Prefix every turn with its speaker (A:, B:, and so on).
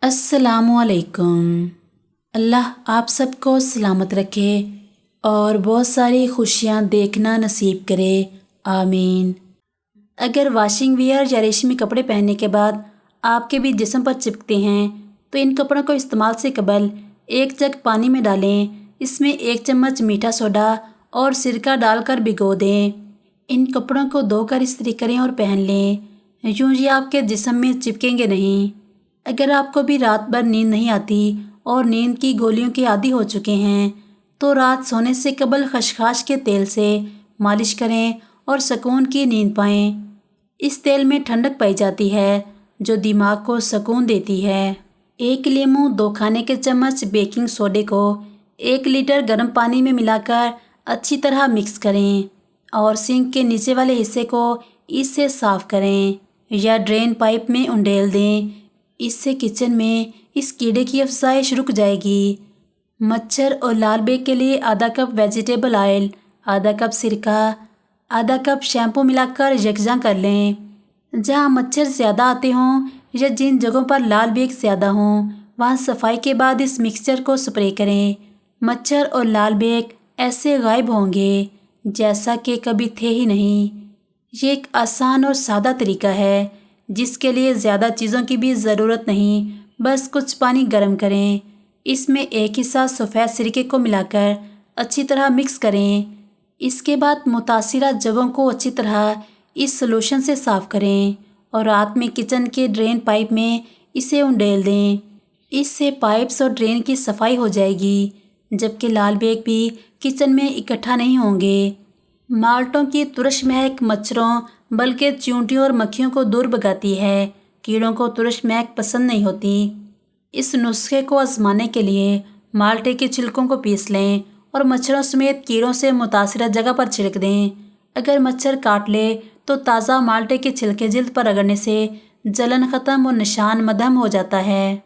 A: अस्सलामुअलैकुम। अल्लाह आप सबको सलामत रखे और बहुत सारी खुशियाँ देखना नसीब करे, आमीन। अगर वॉशिंग वियर या रेशमी कपड़े पहनने के बाद आपके भी जिस्म पर चिपकते हैं तो इन कपड़ों को इस्तेमाल से कबल एक जग पानी में डालें। इसमें 1 चम्मच मीठा सोडा और सिरका डालकर भिगो दें। इन कपड़ों को धोकर इस्त्री करें और पहन लें। यूँ ये आपके जिस्म में चिपकेंगे नहीं। अगर आपको भी रात भर नींद नहीं आती और नींद की गोलियों के आदी हो चुके हैं तो रात सोने से कबल खसखस के तेल से मालिश करें और सुकून की नींद पाएं। इस तेल में ठंडक पाई जाती है जो दिमाग को सुकून देती है। 1 लीमू 2 खाने के चम्मच बेकिंग सोडे को 1 लीटर गर्म पानी में मिलाकर अच्छी तरह मिक्स करें और सिंक के नीचे वाले हिस्से को इससे साफ करें या ड्रेन पाइप में उंडेल दें। इससे किचन में इस कीड़े की अफजाइश रुक जाएगी। मच्छर और लाल बेग के लिए आधा कप वेजिटेबल ऑयल, आधा कप सिरका, आधा कप शैम्पू मिलाकर यकजा कर लें। जहाँ मच्छर ज़्यादा आते हों या जिन जगहों पर लाल बेग ज़्यादा हों वहाँ सफाई के बाद इस मिक्सचर को स्प्रे करें। मच्छर और लाल बेग ऐसे गायब होंगे जैसा कि कभी थे ही नहीं। ये एक आसान और सादा तरीका है जिसके लिए ज़्यादा चीज़ों की भी ज़रूरत नहीं। बस कुछ पानी गर्म करें, इसमें 1 हिस्सा सफ़ेद सिरके को मिलाकर अच्छी तरह मिक्स करें। इसके बाद मुतासिरा जगहों को अच्छी तरह इस सॉल्यूशन से साफ़ करें और रात में किचन के ड्रेन पाइप में इसे उंडेल दें। इससे पाइप्स और ड्रेन की सफाई हो जाएगी जबकि लाल बेग भी किचन में इकट्ठा नहीं होंगे। माल्टों की तुरश महक मच्छरों बल्कि चींटियों और मक्खियों को दूर भगाती है। कीड़ों को तुरश महक पसंद नहीं होती। इस नुस्खे को आजमाने के लिए माल्टे के छिलकों को पीस लें और मच्छरों समेत कीड़ों से मुतासिरा जगह पर छिड़क दें। अगर मच्छर काट ले तो ताज़ा माल्टे के छिलके जिल्द पर रगड़ने से जलन ख़त्म और निशान मदहम हो जाता है।